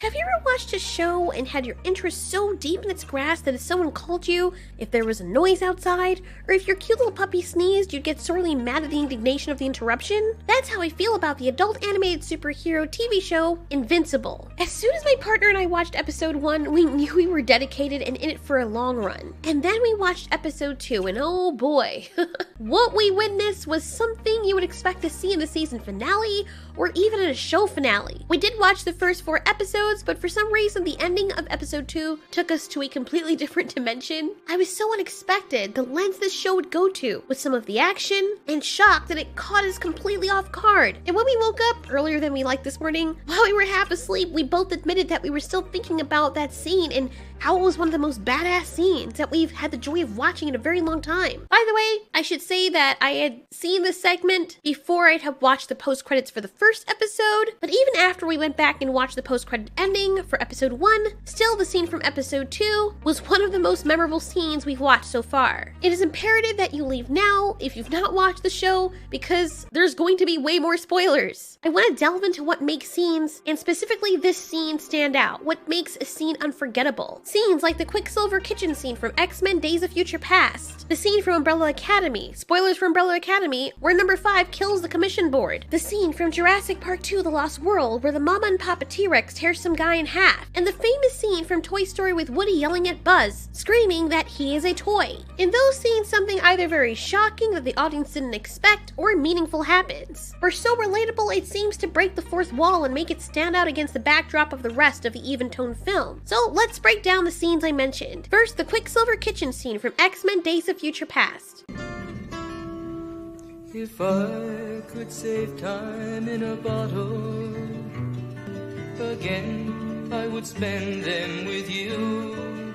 Have you ever watched a show and had your interest so deep in its grasp that if someone called you, if there was a noise outside, or if your cute little puppy sneezed, you'd get sorely mad at the indignation of the interruption? That's how I feel about the adult animated superhero TV show, Invincible. As soon as my partner and I watched episode 1, we knew we were dedicated and in it for a long run. And then we watched episode 2, and oh boy, what we witnessed was something you would expect to see in the season finale, or even in a show finale. We did watch the first 4 episodes, but for some reason the ending of episode 2 took us to a completely different dimension. I was so unexpected the lengths this show would go to with some of the action, and shocked that it caught us completely off guard. And when we woke up earlier than we liked this morning, while we were half asleep, we both admitted that we were still thinking about that scene and how it was one of the most badass scenes that we've had the joy of watching in a very long time. By the way, I should say that I had seen this segment before I'd have watched the post-credits for the first episode, but even after we went back and watched the post-credit ending for episode 1, still the scene from episode 2 was one of the most memorable scenes we've watched so far. It is imperative that you leave now if you've not watched the show, because there's going to be way more spoilers. I want to delve into what makes scenes, and specifically this scene, stand out. What makes a scene unforgettable. Scenes like the Quicksilver kitchen scene from X-Men Days of Future Past, the scene from Umbrella Academy, spoilers for Umbrella Academy, where number 5 kills the commission board, the scene from Jurassic Park 2 The Lost World where the Mama and Papa T-Rex tears some guy in half, and the famous scene from Toy Story with Woody yelling at Buzz, screaming that he is a toy. In those scenes, something either very shocking that the audience didn't expect or meaningful happens, or so relatable it seems to break the fourth wall and make it stand out against the backdrop of the rest of the even-toned film. So let's break down the scenes I mentioned. First, the Quicksilver kitchen scene from X-Men Days of Future Past. If I could save time in a bottle again, I would spend them with you.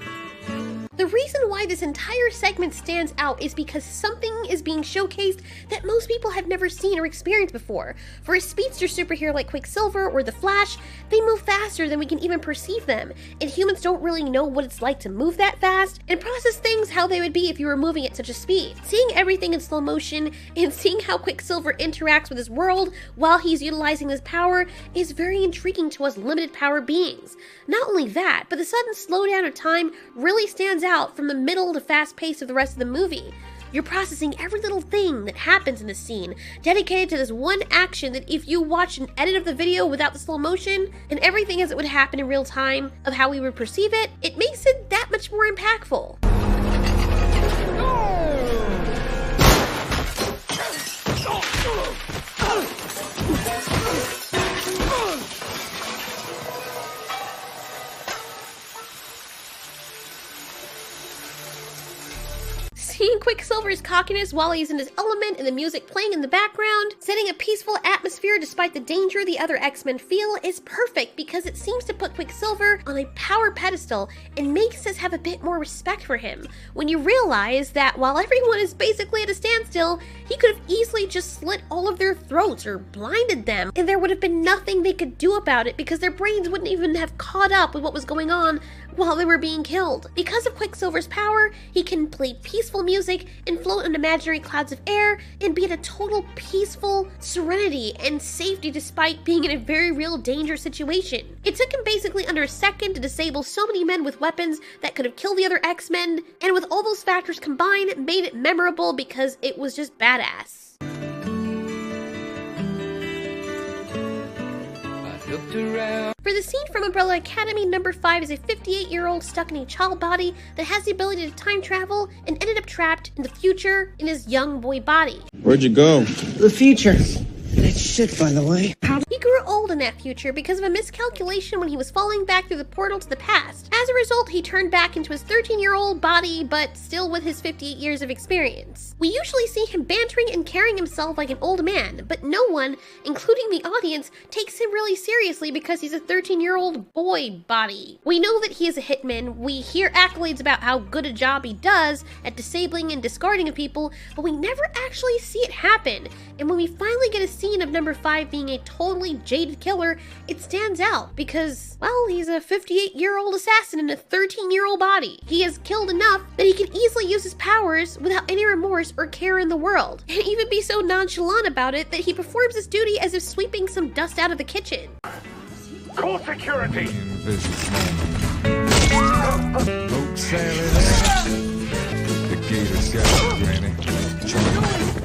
The reason why this entire segment stands out is because something is being showcased that most people have never seen or experienced before. For a speedster superhero like Quicksilver or the Flash, they move faster than we can even perceive them, and humans don't really know what it's like to move that fast and process things how they would be if you were moving at such a speed. Seeing everything in slow motion and seeing how Quicksilver interacts with his world while he's utilizing his power is very intriguing to us limited power beings. Not only that, but the sudden slowdown of time really stands out from the middle to fast pace of the rest of the movie. You're processing every little thing that happens in the scene, dedicated to this one action that if you watch an edit of the video without the slow motion, and everything as it would happen in real time of how we would perceive it, it makes it that much more impactful. Seeing Quicksilver's cockiness while he's in his element and the music playing in the background, setting a peaceful atmosphere despite the danger the other X-Men feel, is perfect because it seems to put Quicksilver on a power pedestal and makes us have a bit more respect for him. When you realize that while everyone is basically at a standstill, he could have easily just slit all of their throats or blinded them, and there would have been nothing they could do about it because their brains wouldn't even have caught up with what was going on while they were being killed. Because of Quicksilver's power, he can play peaceful music and float in imaginary clouds of air and be in a total peaceful serenity and safety despite being in a very real danger situation. It took him basically under a second to disable so many men with weapons that could have killed the other X-Men, and with all those factors combined, it made it memorable because it was just badass. Looked around. For the scene from Umbrella Academy, number 5 is a 58-year-old stuck in a child body that has the ability to time travel and ended up trapped in the future in his young boy body. Where'd you go? The future. That's shit, by the way. He grew old in that future because of a miscalculation when he was falling back through the portal to the past. As a result, he turned back into his 13-year-old body, but still with his 58 years of experience. We usually see him bantering and carrying himself like an old man, but no one, including the audience, takes him really seriously because he's a 13-year-old boy body. We know that he is a hitman, we hear accolades about how good a job he does at disabling and discarding of people, but we never actually see it happen. And when we finally get a scene of number 5 being a totally jaded killer, it stands out because, well, he's a 58-year-old assassin in a 13-year-old body. He has killed enough that he can easily use his powers without any remorse or care in the world, and even be so nonchalant about it that he performs his duty as if sweeping some dust out of the kitchen. Call security! Invisible Omni. Boat sailing in. The gator's got you, Granny.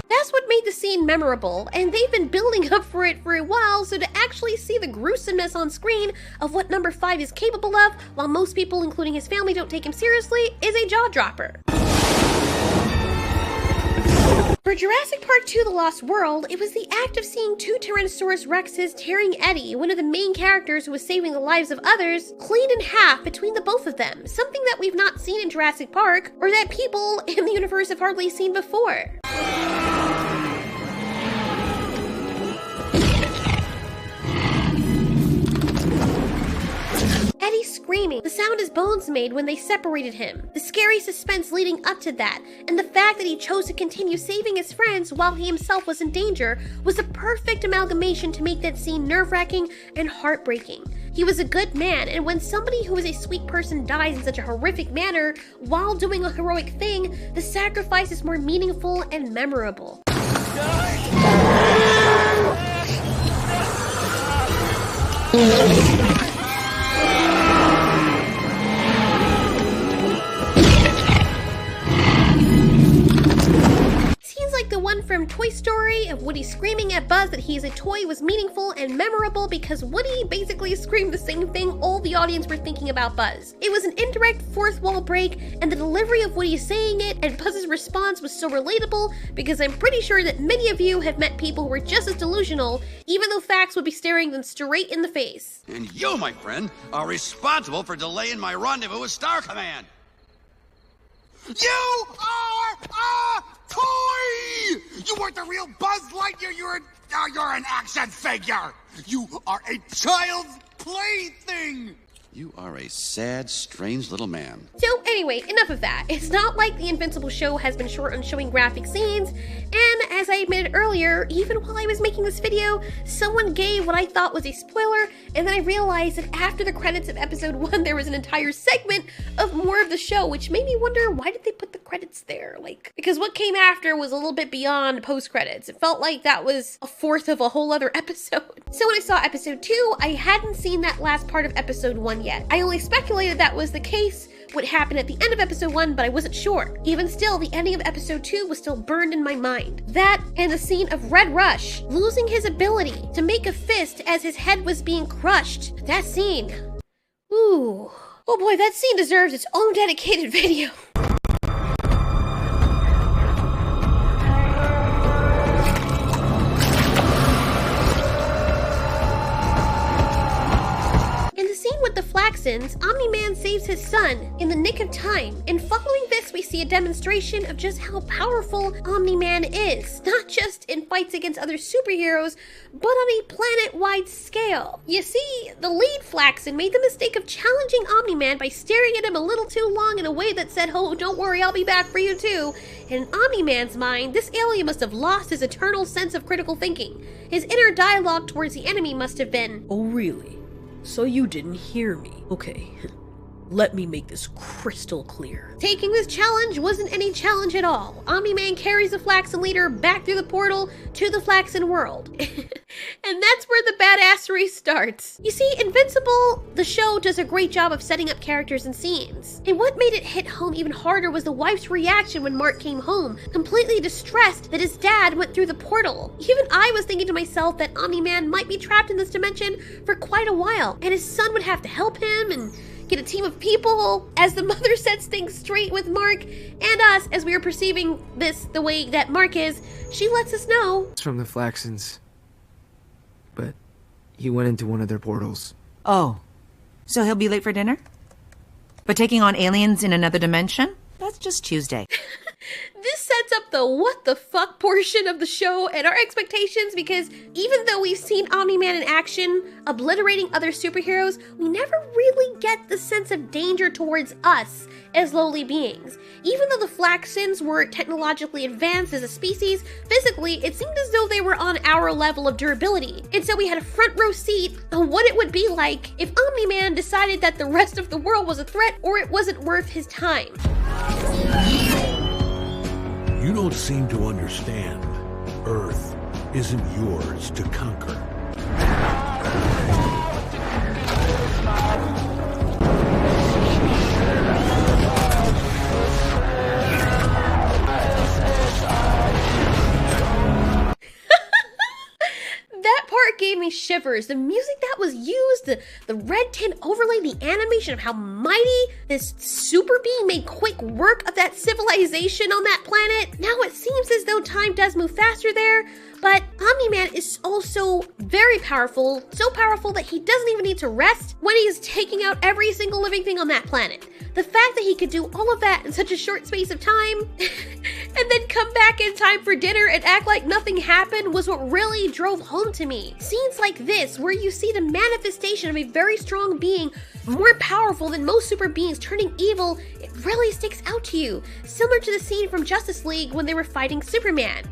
That's what made the scene memorable, and they've been building up for it for a while, so to actually see the gruesomeness on screen of what number 5 is capable of, while most people, including his family, don't take him seriously, is a jaw-dropper. For Jurassic Park 2: The Lost World, it was the act of seeing 2 Tyrannosaurus Rexes tearing Eddie, one of the main characters who was saving the lives of others, clean in half between the both of them, something that we've not seen in Jurassic Park, or that people in the universe have hardly seen before. Eddie screaming, the sound his bones made when they separated him, the scary suspense leading up to that, and the fact that he chose to continue saving his friends while he himself was in danger was a perfect amalgamation to make that scene nerve-wracking and heartbreaking. He was a good man, and when somebody who is a sweet person dies in such a horrific manner while doing a heroic thing, the sacrifice is more meaningful and memorable. Like the one from Toy Story of Woody screaming at Buzz that he is a toy was meaningful and memorable because Woody basically screamed the same thing all the audience were thinking about Buzz. It was an indirect fourth wall break, and the delivery of Woody saying it and Buzz's response was so relatable because I'm pretty sure that many of you have met people who were just as delusional, even though facts would be staring them straight in the face. And you, my friend, are responsible for delaying my rendezvous with Star Command. You are a toy! You weren't the real Buzz Lightyear, you're an action figure! You are a child's plaything! You are a sad, strange little man. So anyway, enough of that. It's not like the Invincible show has been short on showing graphic scenes, and as I admitted earlier, even while I was making this video, someone gave what I thought was a spoiler, and then I realized that after the credits of episode 1, there was an entire segment of more of the show, which made me wonder, why did they put the credits there? Because what came after was a little bit beyond post-credits. It felt like that was a fourth of a whole other episode. So when I saw episode 2, I hadn't seen that last part of episode 1 yet. I only speculated that was the case, what happened at the end of episode 1, but I wasn't sure. Even still, the ending of episode 2 was still burned in my mind. That and the scene of Red Rush losing his ability to make a fist as his head was being crushed. That scene. Ooh. Oh boy, that scene deserves its own dedicated video. With the flaxans, Omni-Man saves his son in the nick of time, and following this we see a demonstration of just how powerful Omni-Man is, not just in fights against other superheroes, but on a planet-wide scale. You see, the lead flaxan made the mistake of challenging Omni-Man by staring at him a little too long in a way that said, "Oh, don't worry, I'll be back for you too." In Omni-Man's mind, this alien must have lost his eternal sense of critical thinking. His inner dialogue towards the enemy must have been, "Oh really? So you didn't hear me. Okay, let me make this crystal clear." Taking this challenge wasn't any challenge at all. Omni-Man carries the Flaxan leader back through the portal to the Flaxan world. And that's where the badassery starts. You see, Invincible, the show, does a great job of setting up characters and scenes. And what made it hit home even harder was the wife's reaction when Mark came home, completely distressed that his dad went through the portal. Even I was thinking to myself that Omni-Man might be trapped in this dimension for quite a while, and his son would have to help him and get a team of people. As the mother sets things straight with Mark and us as we are perceiving this the way that Mark is, she lets us know. It's from the Flaxans, but he went into one of their portals. Oh, so he'll be late for dinner? But taking on aliens in another dimension? That's just Tuesday. This sets up the what the fuck portion of the show and our expectations, because even though we've seen Omni-Man in action, obliterating other superheroes, we never really get the sense of danger towards us as lowly beings. Even though the Flaxans were technologically advanced as a species, physically, it seemed as though they were on our level of durability. And so we had a front row seat on what it would be like if Omni-Man decided that the rest of the world was a threat or it wasn't worth his time. You don't seem to understand. Earth isn't yours to conquer. shivers. The music that was used, the red tint overlay, the animation of how mighty this super being made quick work of that civilization on that planet. Now it seems as though time does move faster there, but Omni-Man is also very powerful, so powerful that he doesn't even need to rest when he is taking out every single living thing on that planet. The fact that he could do all of that in such a short space of time and then come back in time for dinner and act like nothing happened was what really drove home to me. Scenes like this, where you see the manifestation of a very strong being more powerful than most super beings turning evil, it really sticks out to you. Similar to the scene from Justice League when they were fighting Superman.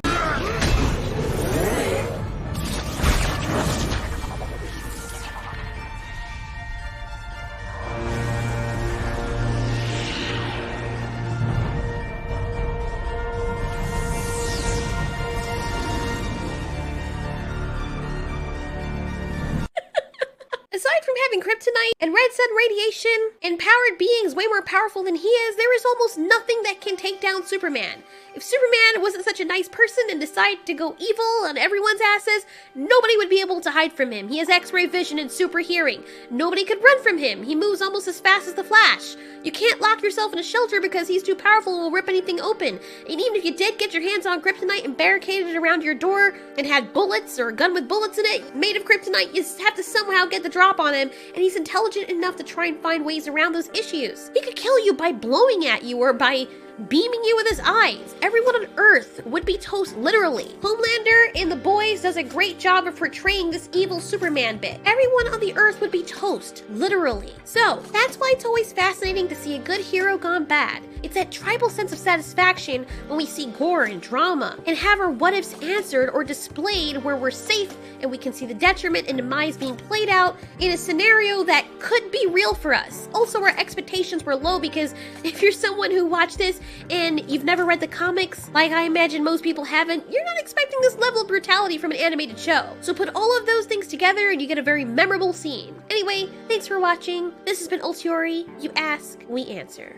Aside from having kryptonite and red sun radiation and powered beings way more powerful than he is, there is almost nothing that can take down Superman. If Superman wasn't such a nice person and decided to go evil on everyone's asses, nobody would be able to hide from him. He has X-ray vision and super hearing. Nobody could run from him. He moves almost as fast as the Flash. You can't lock yourself in a shelter because he's too powerful and will rip anything open. And even if you did get your hands on kryptonite and barricaded it around your door and had bullets or a gun with bullets in it made of kryptonite, you have to somehow get the drop on him, and he's intelligent enough to try and find ways around those issues. He could kill you by blowing at you or by beaming you with his eyes. Everyone on Earth would be toast, literally. Homelander in The Boys does a great job of portraying this evil Superman bit. Everyone on the Earth would be toast, literally. So, that's why it's always fascinating to see a good hero gone bad. It's that tribal sense of satisfaction when we see gore and drama, and have our what-ifs answered or displayed where we're safe and we can see the detriment and demise being played out in a scenario that could be real for us. Also, our expectations were low because if you're someone who watched this and you've never read the comics, like I imagine most people haven't, you're not expecting this level of brutality from an animated show. So put all of those things together and you get a very memorable scene. Anyway, thanks for watching. This has been Ultiori. You ask, we answer.